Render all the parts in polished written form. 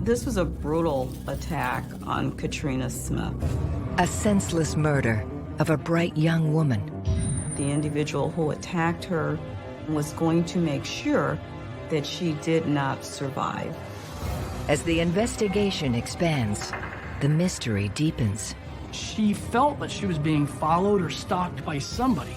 This was a brutal attack on Katrina Smith. A senseless murder of a bright young woman. The individual who attacked her was going to make sure that she did not survive. As the investigation expands, the mystery deepens. She felt that she was being followed or stalked by somebody.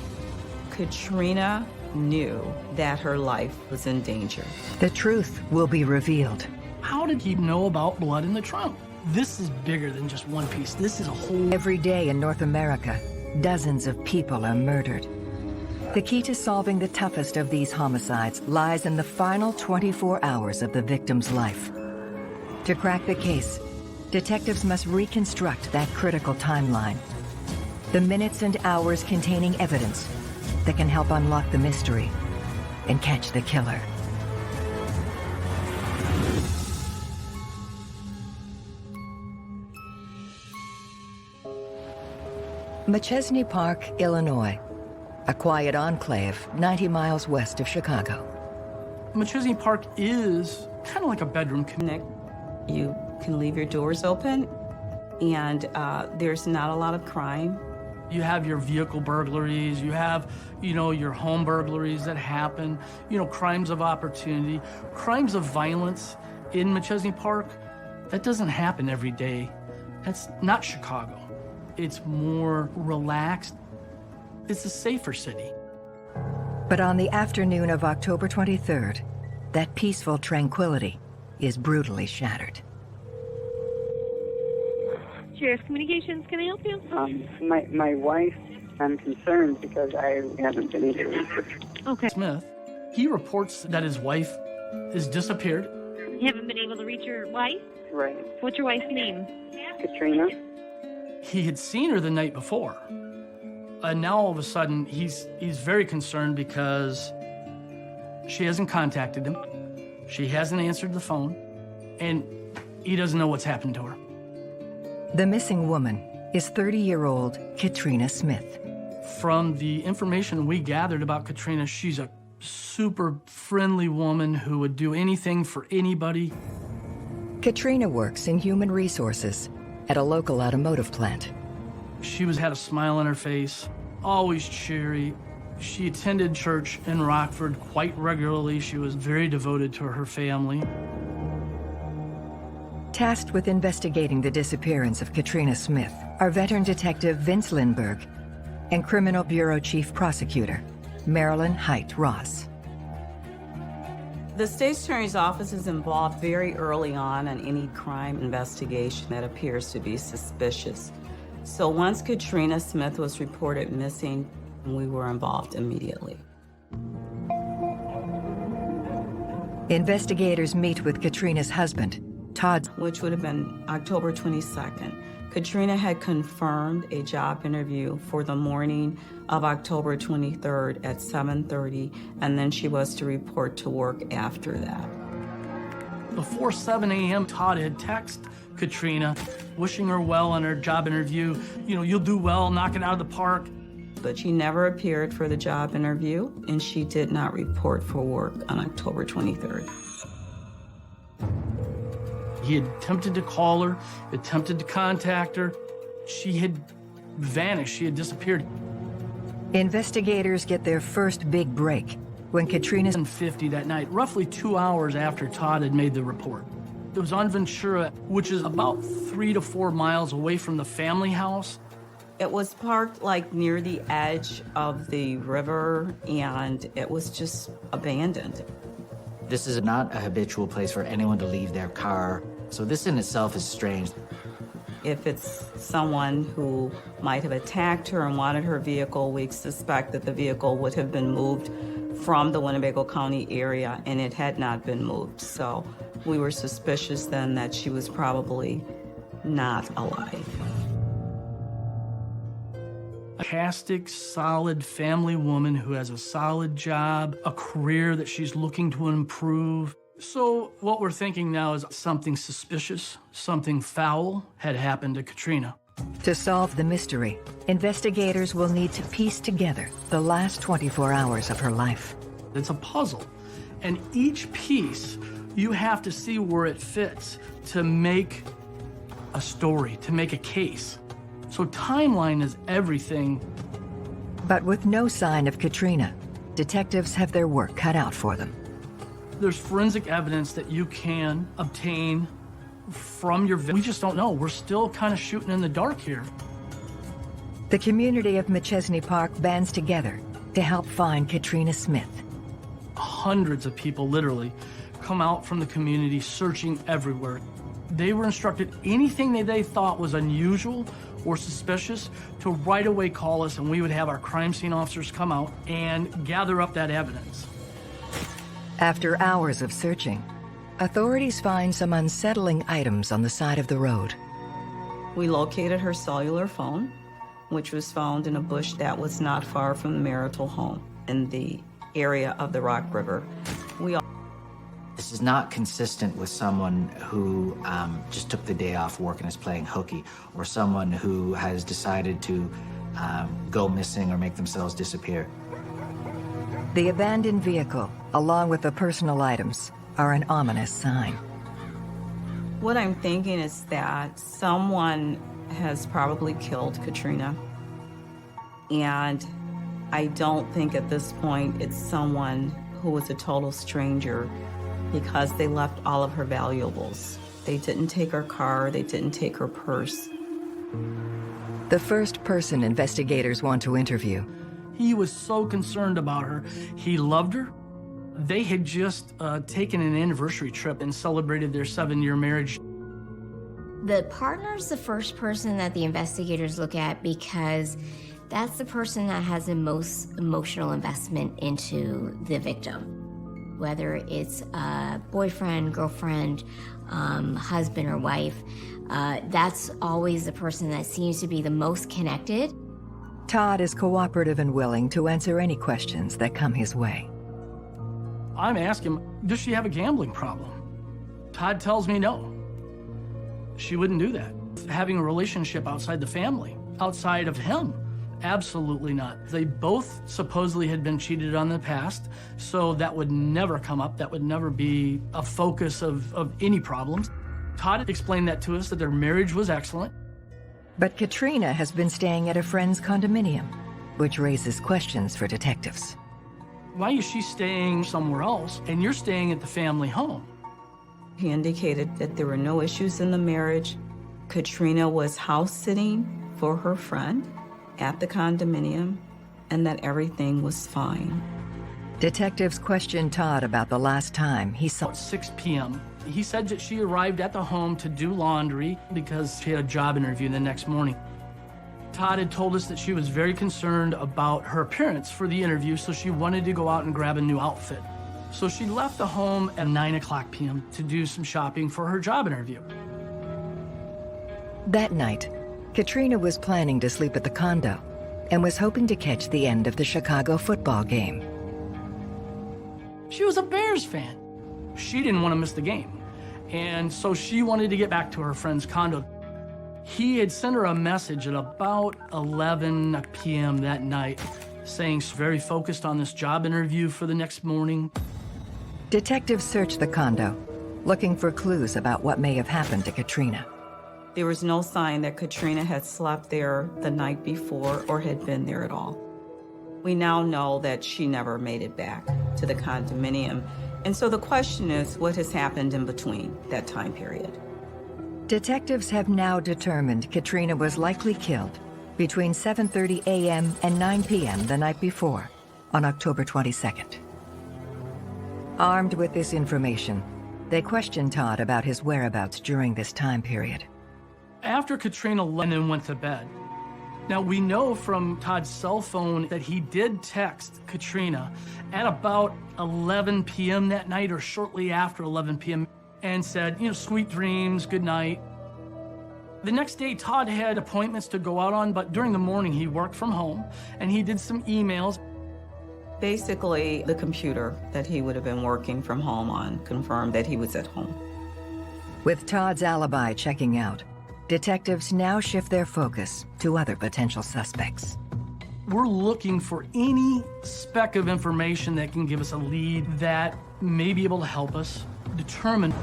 Katrina knew that her life was in danger. The truth will be revealed. How did he know about blood in the trunk? This is bigger than just one piece. This is a whole... Every day in North America, dozens of people are murdered. The key to solving the toughest of these homicides lies in the final 24 hours of the victim's life. To crack the case, detectives must reconstruct that critical timeline. The minutes and hours containing evidence that can help unlock the mystery and catch the killer. Machesney Park, Illinois, a quiet enclave 90 miles west of Chicago. Machesney Park is kind of like a bedroom. Nick, you can leave your doors open, and there's not a lot of crime. You have your vehicle burglaries, you have, your home burglaries that happen, crimes of opportunity, crimes of violence in Machesney Park. That doesn't happen every day. That's not Chicago. It's more relaxed. It's a safer city. But on the afternoon of October 23rd, that peaceful tranquility is brutally shattered. Sheriff's Communications, can I help you? My wife, I'm concerned because I haven't been able to reach her. Okay. Smith, he reports that his wife is disappeared. You haven't been able to reach your wife? Right. What's your wife's name? Katrina? He had seen her the night before. And now all of a sudden, he's very concerned because she hasn't contacted him. She hasn't answered the phone. And he doesn't know what's happened to her. The missing woman is 30-year-old Katrina Smith. From the information we gathered about Katrina, she's a super friendly woman who would do anything for anybody. Katrina works in human resources at a local automotive plant. She had a smile on her face, always cheery. She attended church in Rockford quite regularly. She was very devoted to her family. Tasked with investigating the disappearance of Katrina Smith are veteran detective Vince Lindbergh and Criminal Bureau Chief Prosecutor Marilyn Height Ross. The State's Attorney's Office is involved very early on in any crime investigation that appears to be suspicious. So once Katrina Smith was reported missing, we were involved immediately. Investigators meet with Katrina's husband, Todd, which would have been October 22nd. Katrina had confirmed a job interview for the morning of October 23rd at 7:30, and then she was to report to work after that. Before 7 a.m., Todd had texted Katrina, wishing her well on her job interview. You'll do well, knock it out of the park. But she never appeared for the job interview, and she did not report for work on October 23rd. He had attempted to call her, attempted to contact her. She had vanished, she had disappeared. Investigators get their first big break when Katrina's 50 that night, roughly 2 hours after Todd had made the report. It was on Ventura, which is about 3 to 4 miles away from the family house. It was parked near the edge of the river, and it was just abandoned. This is not a habitual place for anyone to leave their car, so this in itself is strange. If it's someone who might have attacked her and wanted her vehicle, we suspect that the vehicle would have been moved from the Winnebago County area, and it had not been moved. So we were suspicious then that she was probably not alive. A fantastic, solid family woman who has a solid job, a career that she's looking to improve. So what we're thinking now is something suspicious, something foul had happened to Katrina. To solve the mystery, investigators will need to piece together the last 24 hours of her life. It's a puzzle, and each piece You have to see where it fits to make a story, to make a case. So timeline is everything. But with no sign of Katrina, detectives have their work cut out for them. There's forensic evidence that you can obtain from your victim. We just don't know. We're still kind of shooting in the dark here. The community of McChesney Park bands together to help find Katrina Smith. Hundreds of people literally come out from the community searching everywhere. They were instructed anything that they thought was unusual or suspicious to right away call us, and we would have our crime scene officers come out and gather up that evidence. After hours of searching, authorities find some unsettling items on the side of the road. We located her cellular phone, which was found in a bush that was not far from the marital home in the area of the Rock River. This is not consistent with someone who just took the day off work and is playing hooky, or someone who has decided to go missing or make themselves disappear. The abandoned vehicle, along with the personal items, are an ominous sign. What I'm thinking is that someone has probably killed Katrina. And I don't think at this point it's someone who was a total stranger, because they left all of her valuables. They didn't take her car, they didn't take her purse. The first person investigators want to interview. He was so concerned about her. He loved her. They had just taken an anniversary trip and celebrated their 7-year marriage. The partner's the first person that the investigators look at because that's the person that has the most emotional investment into the victim. Whether it's a boyfriend, girlfriend, husband or wife, that's always the person that seems to be the most connected. Todd is cooperative and willing to answer any questions that come his way. I'm asking him, does she have a gambling problem? Todd tells me no. She wouldn't do that. Having a relationship outside the family, outside of him, absolutely not. They both supposedly had been cheated on in the past, so that would never come up. That would never be a focus of any problems. Todd explained that to us, that their marriage was excellent. But Katrina has been staying at a friend's condominium, which raises questions for detectives. Why is she staying somewhere else and you're staying at the family home? He indicated that there were no issues in the marriage. Katrina was house sitting for her friend at the condominium, and that everything was fine. Detectives questioned Todd about the last time he saw. At 6 p.m. He said that she arrived at the home to do laundry because she had a job interview the next morning. Todd had told us that she was very concerned about her appearance for the interview, so she wanted to go out and grab a new outfit. So she left the home at 9 o'clock p.m. to do some shopping for her job interview. That night, Katrina was planning to sleep at the condo and was hoping to catch the end of the Chicago football game. She was a Bears fan. She didn't want to miss the game. And so she wanted to get back to her friend's condo. He had sent her a message at about 11 p.m. that night saying she's very focused on this job interview for the next morning. Detectives searched the condo, looking for clues about what may have happened to Katrina. There was no sign that Katrina had slept there the night before or had been there at all. We now know that she never made it back to the condominium. And so the question is, what has happened in between that time period? Detectives have now determined Katrina was likely killed between 7:30 a.m. and 9 p.m. the night before, on October 22nd. Armed with this information, they questioned Todd about his whereabouts during this time period. After Katrina left and went to bed, now we know from Todd's cell phone that he did text Katrina at about 11 p.m. that night or shortly after 11 p.m. and said, sweet dreams, good night. The next day, Todd had appointments to go out on, but during the morning he worked from home and he did some emails. Basically, the computer that he would have been working from home on confirmed that he was at home. With Todd's alibi checking out, detectives now shift their focus to other potential suspects. We're looking for any speck of information that can give us a lead that may be able to help us determined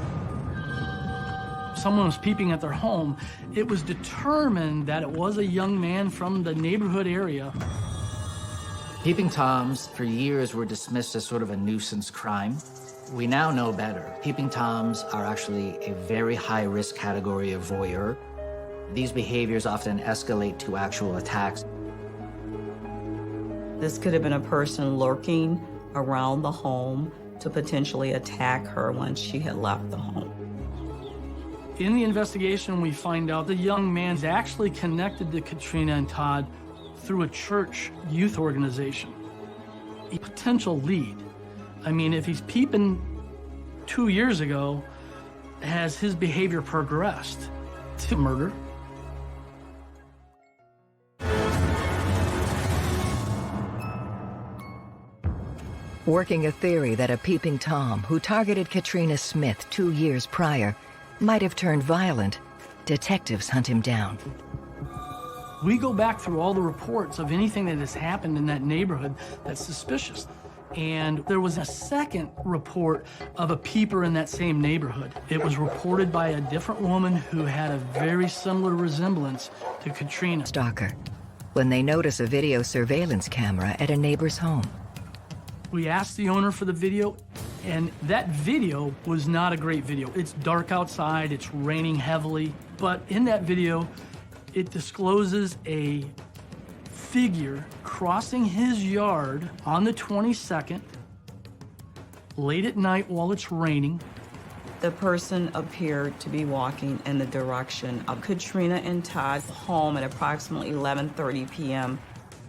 someone was peeping at their home. It was determined that it was a young man from the neighborhood area. Peeping Toms for years were dismissed as sort of a nuisance crime. We now know better. Peeping Toms are actually a very high-risk category of voyeur. These behaviors often escalate to actual attacks. This could have been a person lurking around the home to potentially attack her once she had left the home. In the investigation, we find out the young man is actually connected to Katrina and Todd through a church youth organization. A potential lead. I mean, if he's peeping 2 years ago, has his behavior progressed to murder? Working a theory that a peeping Tom who targeted Katrina Smith 2 years prior might have turned violent, detectives hunt him down. We go back through all the reports of anything that has happened in that neighborhood that's suspicious. And there was a second report of a peeper in that same neighborhood. It was reported by a different woman who had a very similar resemblance to Katrina. Stalker, when they notice a video surveillance camera at a neighbor's home. We asked the owner for the video, and that video was not a great video. It's dark outside, it's raining heavily, but in that video, it discloses a figure crossing his yard on the 22nd, late at night while it's raining. The person appeared to be walking in the direction of Katrina and Todd's home at approximately 11:30 p.m.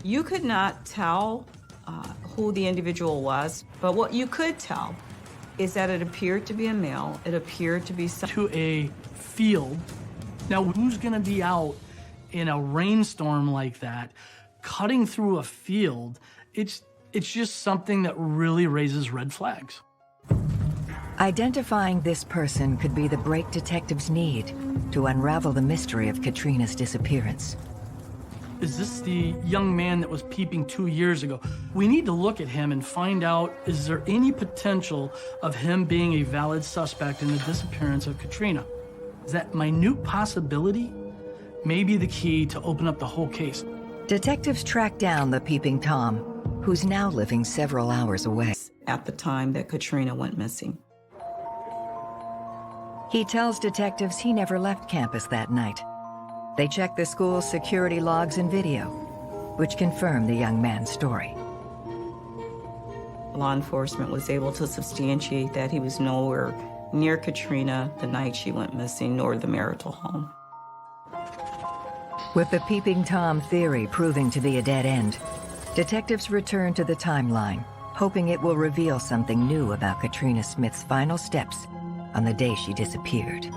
You could not tell who the individual was, but what you could tell is that it appeared to be a male. It appeared to be to a field. Now, who's gonna be out in a rainstorm like that, cutting through a field? It's just something that really raises red flags. Identifying this person could be the break detectives need to unravel the mystery of Katrina's disappearance. Is this the young man that was peeping 2 years ago? We need to look at him and find out, is there any potential of him being a valid suspect in the disappearance of Katrina? Is that minute possibility may be the key to open up the whole case. Detectives track down the peeping Tom, who's now living several hours away. at the time that Katrina went missing. He tells detectives he never left campus that night. They check the school's security logs and video, which confirm the young man's story. Law enforcement was able to substantiate that he was nowhere near Katrina the night she went missing, nor the marital home. With the peeping Tom theory proving to be a dead end, detectives return to the timeline, hoping it will reveal something new about Katrina Smith's final steps on the day she disappeared.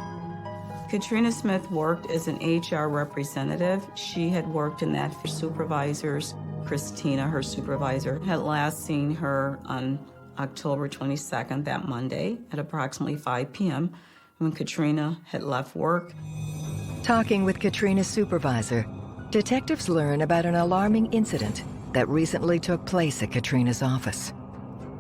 Katrina Smith worked as an HR representative. She had worked in that for supervisors. Christina, her supervisor, had last seen her on October 22nd, that Monday, at approximately 5 p.m. when Katrina had left work. Talking with Katrina's supervisor, detectives learn about an alarming incident that recently took place at Katrina's office.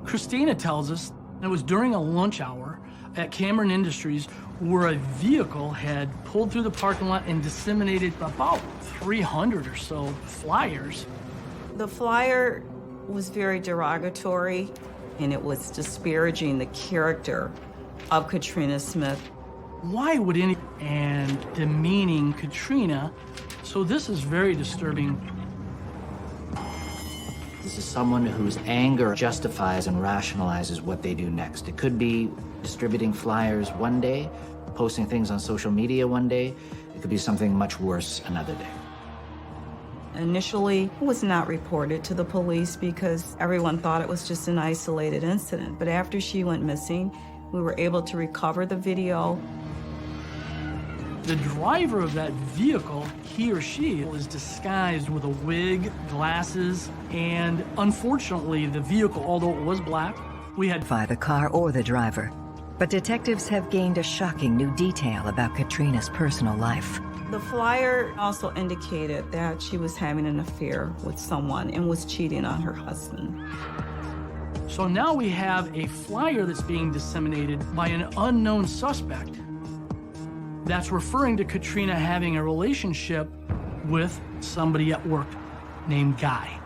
Christina tells us it was during a lunch hour at Cameron Industries where a vehicle had pulled through the parking lot and disseminated about 300 or so flyers. The flyer was very derogatory, and it was disparaging the character of Katrina Smith. Why would any... and demeaning Katrina, so this is very disturbing. This is someone whose anger justifies and rationalizes what they do next. It could be distributing flyers one day, posting things on social media one day. It could be something much worse another day. Initially, it was not reported to the police because everyone thought it was just an isolated incident. But after she went missing, we were able to recover the video. The driver of that vehicle, he or she, was disguised with a wig, glasses, and unfortunately, the vehicle, although it was black, we had... The car or the driver, but detectives have gained a shocking new detail about Katrina's personal life. The flyer also indicated that she was having an affair with someone and was cheating on her husband. So now we have a flyer that's being disseminated by an unknown suspect that's referring to Katrina having a relationship with somebody at work named Guy.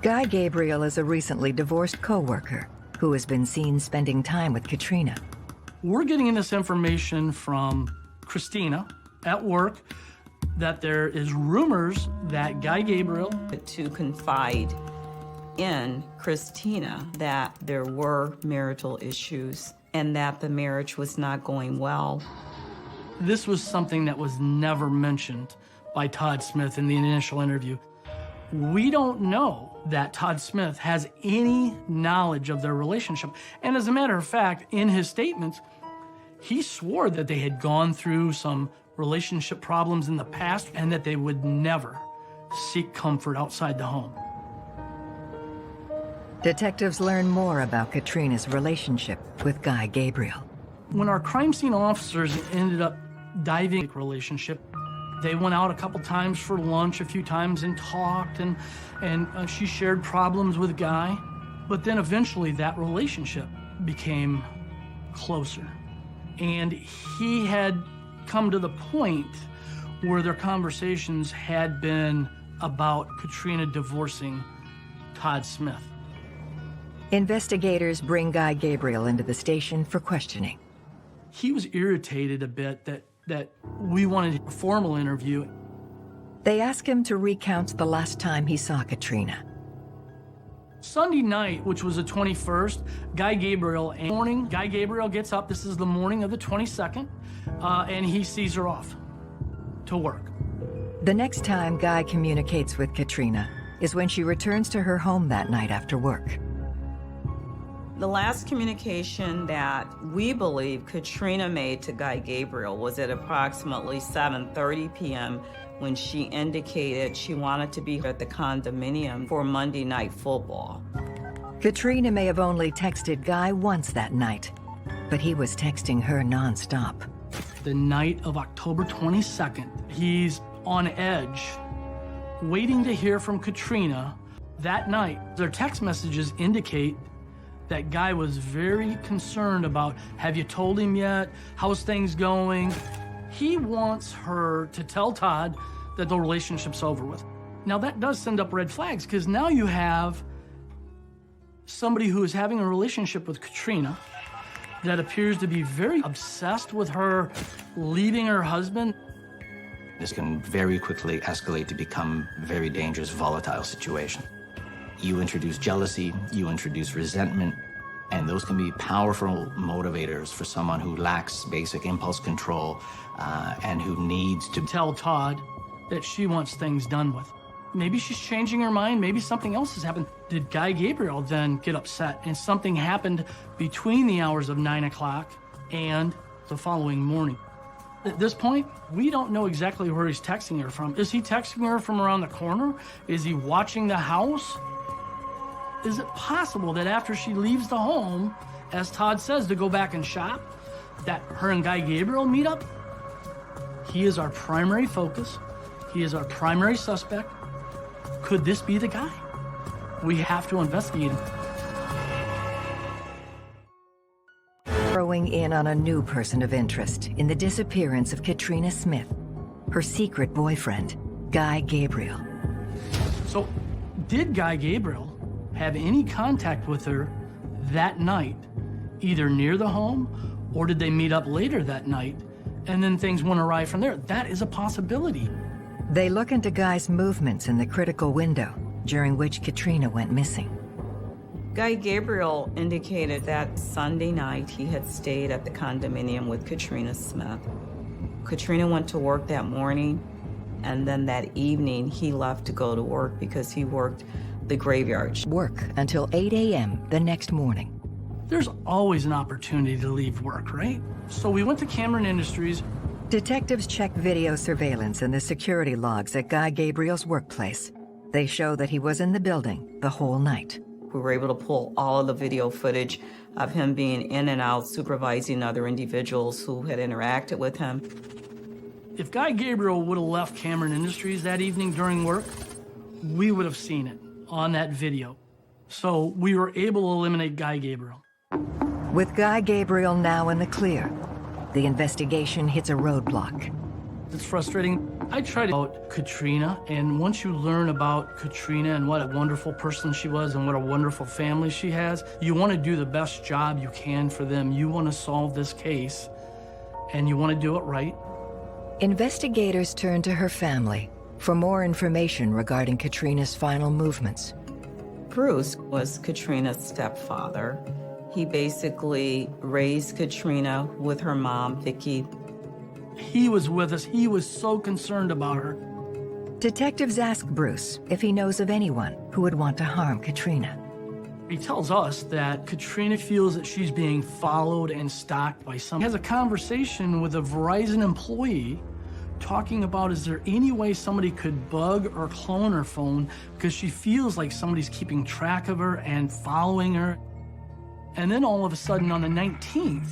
Guy Gabriel is a recently divorced co-worker who has been seen spending time with Katrina. We're getting this information from Christina at work that there is rumors that Guy Gabriel To confide in Christina that there were marital issues and that the marriage was not going well. This was something that was never mentioned by Todd Smith in the initial interview. We don't know that Todd Smith has any knowledge of their relationship. And as a matter of fact, in his statements, he swore that they had gone through some relationship problems in the past and that they would never seek comfort outside the home. Detectives learn more about Katrina's relationship with Guy Gabriel. When our crime scene officers ended up diving into the relationship, they went out a couple times for lunch a few times and talked, and she shared problems with Guy. But then eventually that relationship became closer. And he had come to the point where their conversations had been about Katrina divorcing Todd Smith. Investigators bring Guy Gabriel into the station for questioning. He was irritated a bit that we wanted a formal interview. They ask him to recount the last time he saw Katrina. Sunday night, which was the 21st, Guy Gabriel gets up. This is the morning of the 22nd, and he sees her off to work. The next time Guy communicates with Katrina is when she returns to her home that night after work. The last communication that we believe Katrina made to Guy Gabriel was at approximately 7:30 p.m. when she indicated she wanted to be at the condominium for Monday Night Football. Katrina may have only texted Guy once that night, but he was texting her nonstop. The night of October 22nd, he's on edge, waiting to hear from Katrina. That night, their text messages indicate that Guy was very concerned about, have you told him yet? How's things going? He wants her to tell Todd that the relationship's over with. Now that does send up red flags, because now you have somebody who is having a relationship with Katrina that appears to be very obsessed with her leaving her husband. This can very quickly escalate to become a very dangerous, volatile situation. You introduce jealousy, you introduce resentment, and those can be powerful motivators for someone who lacks basic impulse control and who needs to tell Todd that she wants things done with. Maybe she's changing her mind, maybe something else has happened. Did Guy Gabriel then get upset and something happened between the hours of 9 o'clock and the following morning? At this point, we don't know exactly where he's texting her from. Is he texting her from around the corner? Is he watching the house? Is it possible that after she leaves the home, as Todd says, to go back and shop, that her and Guy Gabriel meet up? He is our primary focus. He is our primary suspect. Could this be the guy? We have to investigate him. Throwing in on a new person of interest in the disappearance of Katrina Smith, her secret boyfriend, Guy Gabriel. So, did Guy Gabriel have any contact with her that night, either near the home, or did they meet up later that night, and then things went awry from there? That is a possibility. They look into Guy's movements in the critical window during which Katrina went missing. Guy Gabriel indicated that Sunday night he had stayed at the condominium with Katrina Smith. Katrina went to work that morning, and then that evening he left to go to work because he worked the graveyard. Work until 8 a.m. the next morning. There's always an opportunity to leave work, right? So we went to Cameron Industries. Detectives check video surveillance and the security logs at Guy Gabriel's workplace. They show that he was in the building the whole night. We were able to pull all of the video footage of him being in and out, supervising other individuals who had interacted with him. If Guy Gabriel would have left Cameron Industries that evening during work, we would have seen it on that video. So we were able to eliminate Guy Gabriel. With Guy Gabriel now in the clear, the investigation hits a roadblock. It's frustrating. I tried about Katrina, and once you learn about Katrina and what a wonderful person she was and what a wonderful family she has, you want to do the best job you can for them. You want to solve this case, and you want to do it right. Investigators turn to her family for more information regarding Katrina's final movements. Bruce was Katrina's stepfather. He basically raised Katrina with her mom, Vicki. He was with us. He was so concerned about her. Detectives ask Bruce if he knows of anyone who would want to harm Katrina. He tells us that Katrina feels that she's being followed and stalked by someone. He has a conversation with a Verizon employee talking about, is there any way somebody could bug or clone her phone because she feels like somebody's keeping track of her and following her. And then all of a sudden on the 19th,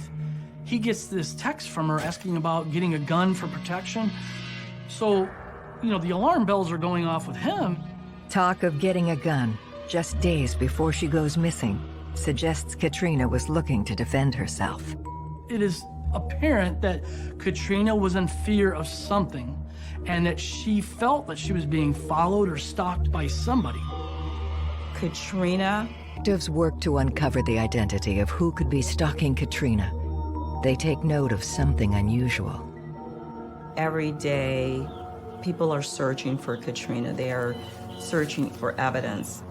he gets this text from her asking about getting a gun for protection. So, the alarm bells are going off with him. Talk of getting a gun just days before she goes missing suggests Katrina was looking to defend herself. It is apparent that Katrina was in fear of something and that she felt that she was being followed or stalked by somebody. Katrina. Detectives work to uncover the identity of who could be stalking Katrina. They take note of something unusual. Every day, people are searching for Katrina. They are searching for evidence.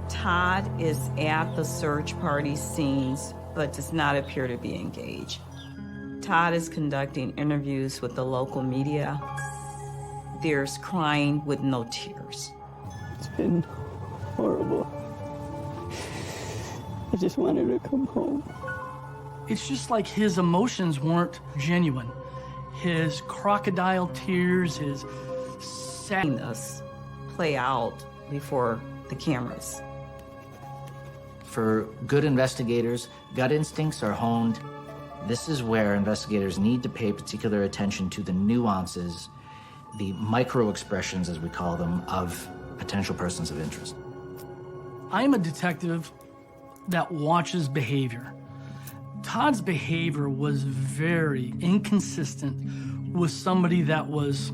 Todd is at the search party scenes, but does not appear to be engaged. Todd is conducting interviews with the local media. There's crying with no tears. It's been horrible. I just wanted to come home. It's just like his emotions weren't genuine. His crocodile tears, his Sadness play out before the cameras. For good investigators, gut instincts are honed. This is where investigators need to pay particular attention to the nuances, the micro expressions, as we call them, of potential persons of interest. I'm a detective that watches behavior. Todd's behavior was very inconsistent with somebody that was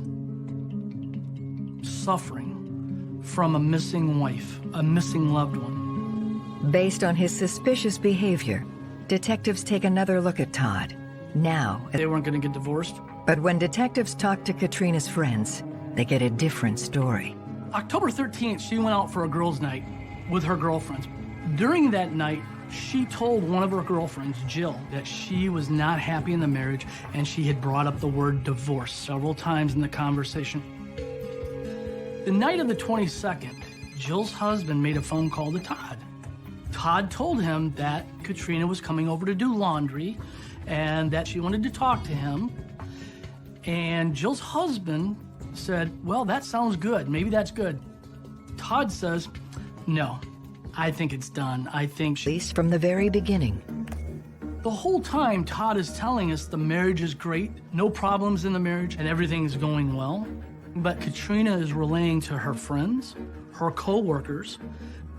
suffering from a missing wife, a missing loved one. Based on his suspicious behavior, detectives take another look at Todd. Now, They weren't going to get divorced. but when detectives talk to Katrina's friends, they get a different story. October 13th, she went out for a girls' night with her girlfriends. During that night, she told one of her girlfriends, Jill, that she was not happy in the marriage, and she had brought up the word divorce several times in the conversation. The night of the 22nd, Jill's husband made a phone call to Todd. Todd told him that Katrina was coming over to do laundry and that she wanted to talk to him. And Jill's husband said, well, that sounds good. Maybe that's good. Todd says, no, I think it's done. I think At least from the very beginning. The whole time, Todd is telling us the marriage is great, no problems in the marriage, and everything is going well. But Katrina is relaying to her friends, her co-workers,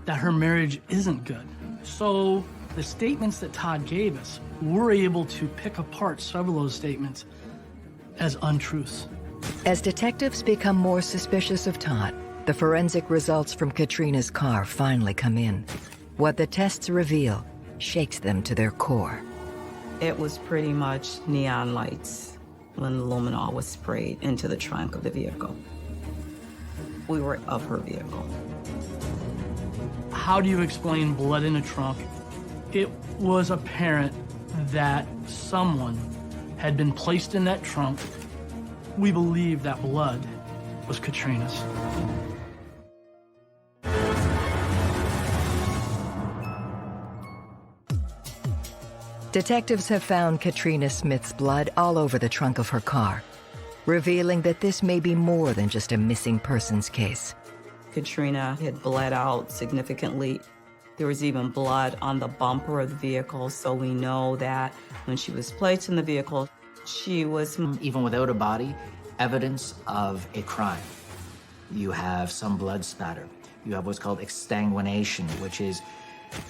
that her marriage isn't good. So the statements that Todd gave us, we're able to pick apart several of those statements as untruths. As detectives become more suspicious of Todd, the forensic results from Katrina's car finally come in. What the tests reveal shakes them to their core. It was pretty much neon lights when luminol was sprayed into the trunk of the vehicle. We were of her vehicle. How do you explain blood in a trunk? It was apparent that someone had been placed in that trunk. We believe that blood was Katrina's. Detectives have found Katrina Smith's blood all over the trunk of her car, revealing that this may be more than just a missing persons case. Katrina had bled out significantly. There was even blood on the bumper of the vehicle, so we know that when she was placed in the vehicle, she was... Even without a body, evidence of a crime. You have some blood spatter. You have what's called exsanguination, which is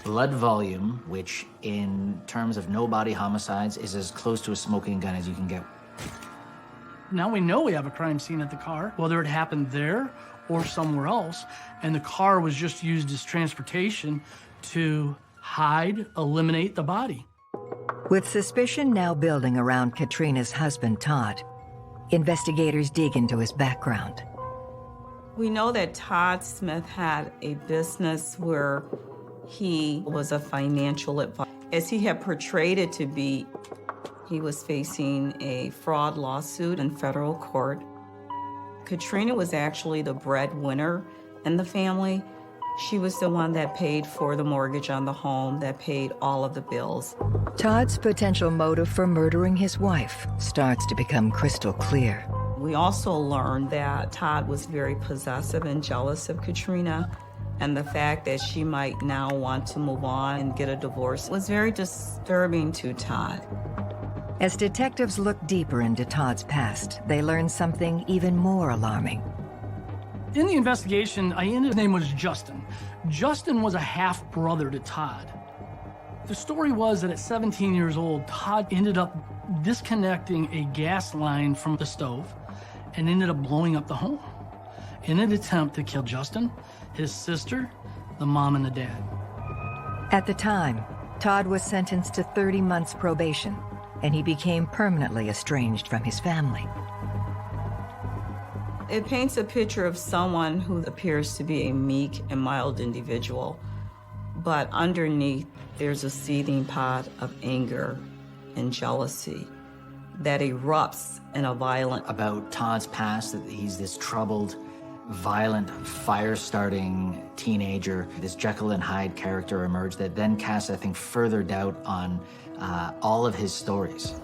blood volume, which in terms of no-body homicides is as close to a smoking gun as you can get. Now we know we have a crime scene at the car, whether it happened there or somewhere else, and the car was just used as transportation to hide, eliminate the body. With suspicion now building around Katrina's husband, Todd, investigators dig into his background. We know that Todd Smith had a business where he was a financial advisor. As he had portrayed it to be, he was facing a fraud lawsuit in federal court. Katrina was actually the breadwinner in the family. She was the one that paid for the mortgage on the home, that paid all of the bills. Todd's potential motive for murdering his wife starts to become crystal clear. We also learned that Todd was very possessive and jealous of Katrina, and the fact that she might now want to move on and get a divorce was very disturbing to Todd. As detectives look deeper into Todd's past, they learn something even more alarming. In the investigation, his name was Justin. Justin was a half-brother to Todd. The story was that at 17 years old, Todd ended up disconnecting a gas line from the stove and ended up blowing up the home in an attempt to kill Justin, his sister, the mom, and the dad. At the time, Todd was sentenced to 30 months probation, and he became permanently estranged from his family. It paints a picture of someone who appears to be a meek and mild individual, but underneath there's a seething pot of anger and jealousy that erupts in a violent... About Todd's past, that he's this troubled, violent, fire-starting teenager. This Jekyll and Hyde character emerged that then casts, I think, further doubt on all of his stories.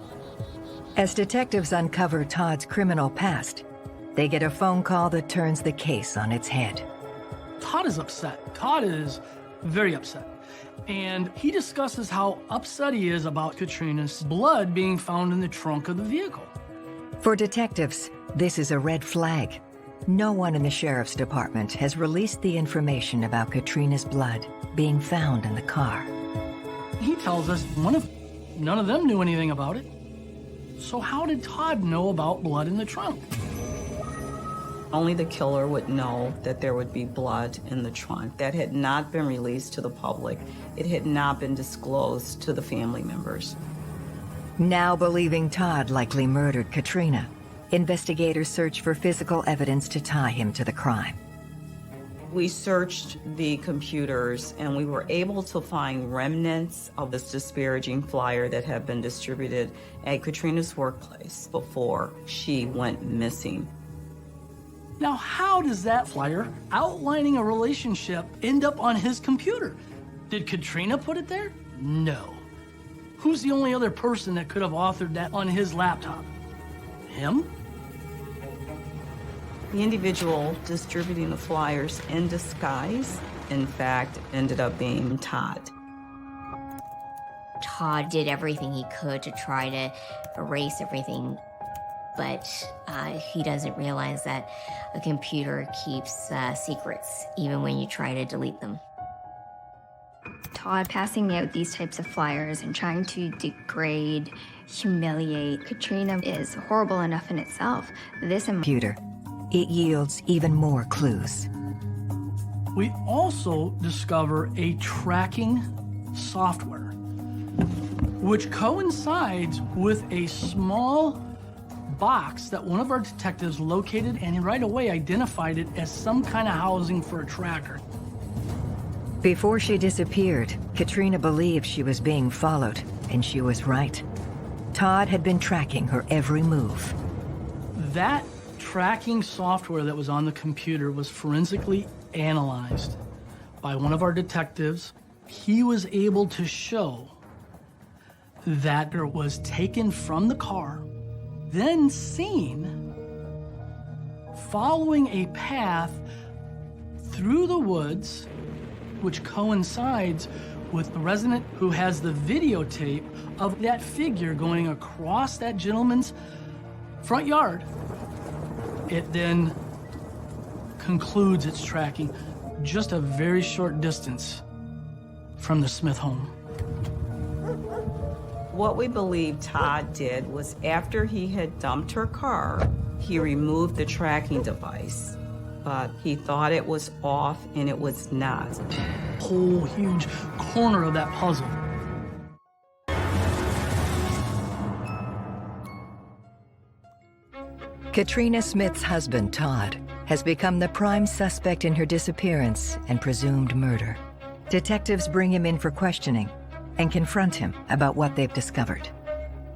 As detectives uncover Todd's criminal past, they get a phone call that turns the case on its head. Todd is upset. Todd is very upset. And he discusses how upset he is about Katrina's blood being found in the trunk of the vehicle. For detectives, this is a red flag. No one in the sheriff's department has released the information about Katrina's blood being found in the car. He tells us none of them knew anything about it. So how did Todd know about blood in the trunk? Only the killer would know that there would be blood in the trunk. That had not been released to the public. It had not been disclosed to the family members. Now believing Todd likely murdered Katrina, investigators search for physical evidence to tie him to the crime. We searched the computers and we were able to find remnants of this disparaging flyer that had been distributed at Katrina's workplace before she went missing. Now, how does that flyer outlining a relationship end up on his computer? Did Katrina put it there? No. Who's the only other person that could have authored that on his laptop? Him? The individual distributing the flyers in disguise, in fact, ended up being Todd. Todd did everything he could to try to erase everything, but he doesn't realize that a computer keeps secrets, even when you try to delete them. Todd passing out these types of flyers and trying to degrade, humiliate Katrina is horrible enough in itself. This Computer. It yields even more clues. We also discover a tracking software, which coincides with a small box that one of our detectives located and right away identified it as some kind of housing for a tracker. Before she disappeared, Katrina believed she was being followed, and she was right. Todd had been tracking her every move. That tracking software that was on the computer was forensically analyzed by one of our detectives. He was able to show that it was taken from the car, then seen following a path through the woods, which coincides with the resident who has the videotape of that figure going across that gentleman's front yard. It then concludes its tracking just a very short distance from the Smith home. What we believe Todd did was after he had dumped her car, he removed the tracking device, but he thought it was off and it was not. Whole huge corner of that puzzle. Katrina Smith's husband, Todd, has become the prime suspect in her disappearance and presumed murder. Detectives bring him in for questioning and confront him about what they've discovered.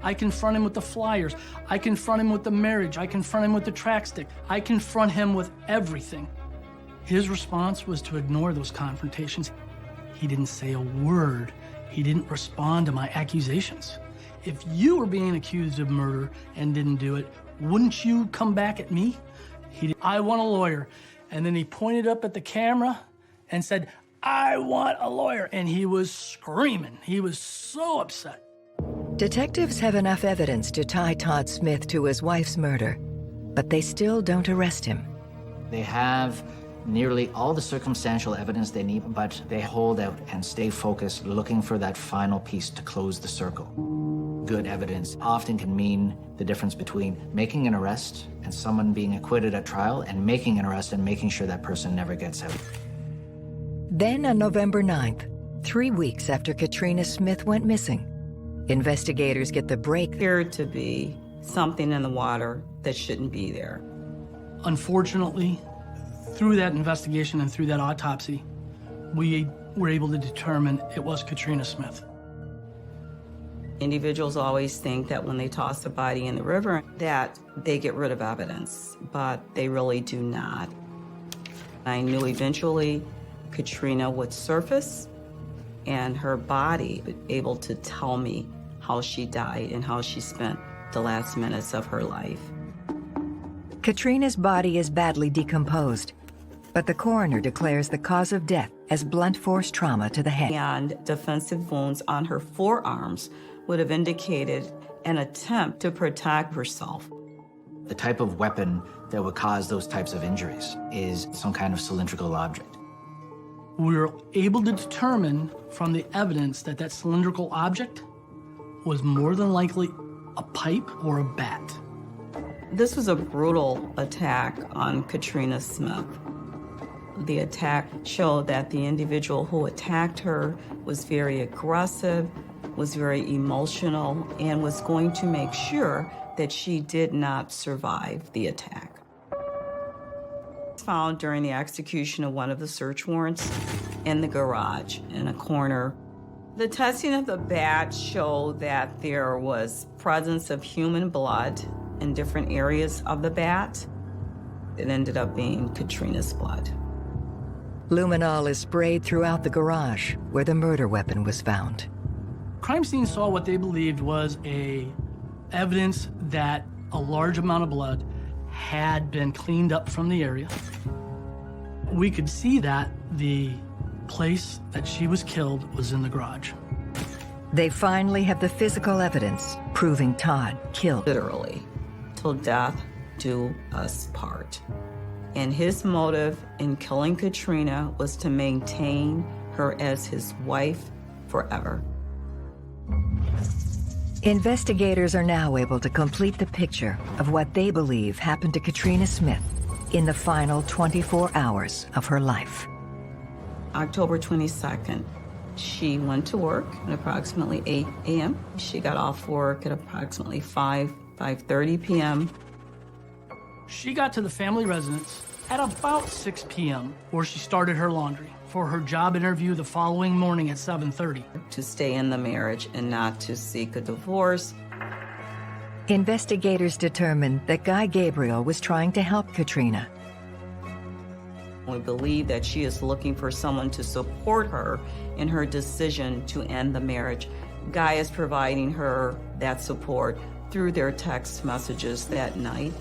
I confront him with the flyers. I confront him with the marriage. I confront him with the track stick. I confront him with everything. His response was to ignore those confrontations. He didn't say a word. He didn't respond to my accusations. If you were being accused of murder and didn't do it, wouldn't you come back at me? I want a lawyer. And then he pointed up at the camera and said, I want a lawyer. And he was screaming. He was so upset. Detectives have enough evidence to tie Todd Smith to his wife's murder, but they still don't arrest him. They have nearly all the circumstantial evidence they need, but they hold out and stay focused, looking for that final piece to close the circle. Good evidence often can mean the difference between making an arrest and someone being acquitted at trial, and making an arrest and making sure that person never gets out. Then on November 9th, 3 weeks after Katrina Smith went missing, investigators get the break. Appeared to be something in the water that shouldn't be there. Unfortunately, through that investigation and through that autopsy, we were able to determine it was Katrina Smith. Individuals always think that when they toss a body in the river that they get rid of evidence, but they really do not. I knew eventually Katrina would surface and her body would be able to tell me how she died and how she spent the last minutes of her life. Katrina's body is badly decomposed, but the coroner declares the cause of death as blunt force trauma to the head. And defensive wounds on her forearms would have indicated an attempt to protect herself. The type of weapon that would cause those types of injuries is some kind of cylindrical object. We were able to determine from the evidence that that cylindrical object was more than likely a pipe or a bat. This was a brutal attack on Katrina Smith. The attack showed that the individual who attacked her was very aggressive, was very emotional, and was going to make sure that she did not survive the attack. Found during the execution of one of the search warrants in the garage in a corner. The testing of the bat showed that there was presence of human blood in different areas of the bat. It ended up being Katrina's blood. Luminol is sprayed throughout the garage where the murder weapon was found. Crime scene saw what they believed was evidence that a large amount of blood had been cleaned up from the area. We could see that the place that she was killed was in the garage. They finally have the physical evidence proving Todd killed. Literally, till death do us part. And his motive in killing Katrina was to maintain her as his wife forever. Investigators are now able to complete the picture of what they believe happened to Katrina Smith in the final 24 hours of her life. October 22nd, she went to work at approximately 8 a.m. She got off work at approximately 5:30 p.m. She got to the family residence at about 6 p.m. where she started her laundry for her job interview the following morning at 7:30. To stay in the marriage and not to seek a divorce. Investigators determined that Guy Gabriel was trying to help Katrina. We believe that she is looking for someone to support her in her decision to end the marriage. Guy is providing her that support through their text messages that night.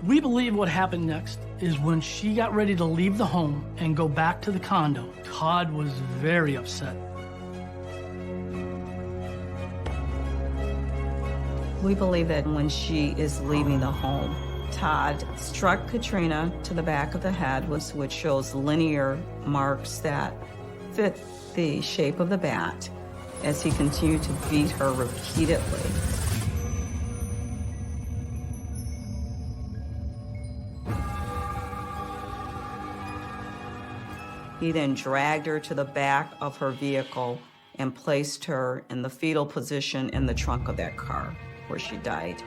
We believe what happened next is when she got ready to leave the home and go back to the condo, Todd was very upset. We believe that when she is leaving the home, Todd struck Katrina to the back of the head, which shows linear marks that fit the shape of the bat, as he continued to beat her repeatedly. He then dragged her to the back of her vehicle and placed her in the fetal position in the trunk of that car, where she died.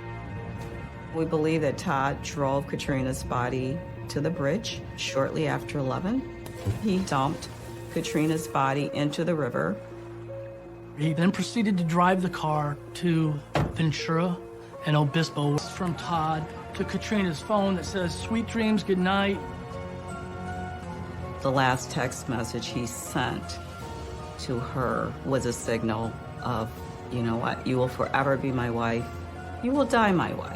We believe that Todd drove Katrina's body to the bridge shortly after 11. He dumped Katrina's body into the river. He then proceeded to drive the car to Ventura and Obispo. From Todd to Katrina's phone that says, "Sweet dreams, good night." The last text message he sent to her was a signal of, you know what, you will forever be my wife. You will die my wife.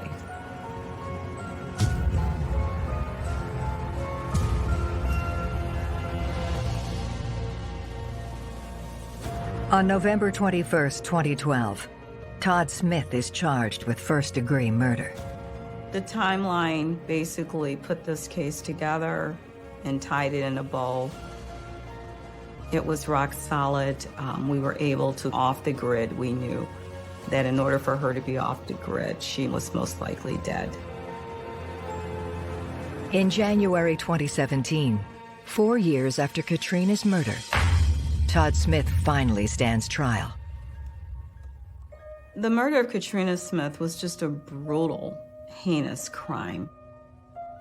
On November 21st, 2012, Todd Smith is charged with first-degree murder. The timeline basically put this case together and tied it in a bow. It was rock solid. We were able to off the grid. We knew that in order for her to be off the grid, she was most likely dead. In January 2017, 4 years after Katrina's murder, Todd Smith finally stands trial. The murder of Katrina Smith was just a brutal, heinous crime.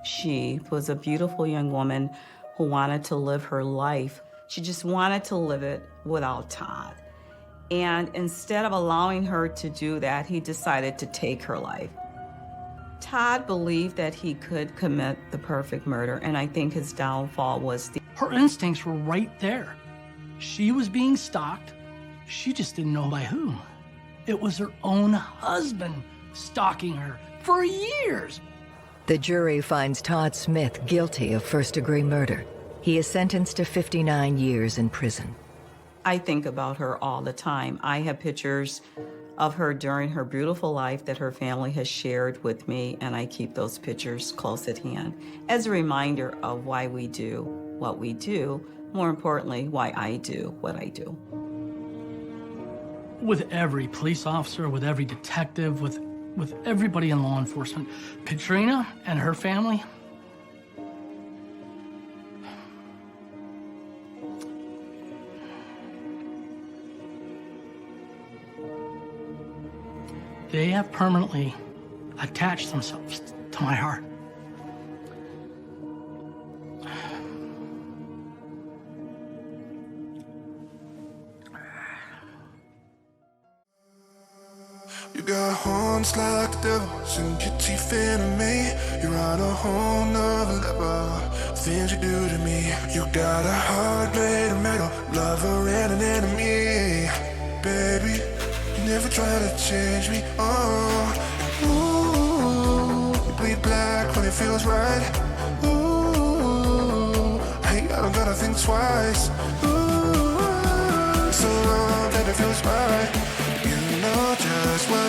She was a beautiful young woman who wanted to live her life. She just wanted to live it without Todd. And instead of allowing her to do that, he decided to take her life. Todd believed that he could commit the perfect murder, and I think his downfall was Her instincts were right there. She was being stalked. She just didn't know by whom. It was her own husband stalking her for years. The jury finds Todd Smith guilty of first-degree murder. He is sentenced to 59 years in prison. I think about her all the time. I have pictures of her during her beautiful life that her family has shared with me, and I keep those pictures close at hand as a reminder of why we do what we do, more importantly, why I do what I do. With every police officer, with every detective, with everybody in law enforcement, Katrina and her family, they have permanently attached themselves to my heart. You got horns like the devil, sink your teeth into me. You're on a whole nother level, things you do to me. You got a heart made of metal, lover and an enemy. Baby, you never try to change me, oh. Ooh, you bleed black when it feels right. Ooh, hey, I don't gotta think twice. Ooh, so long that it feels right. You know just what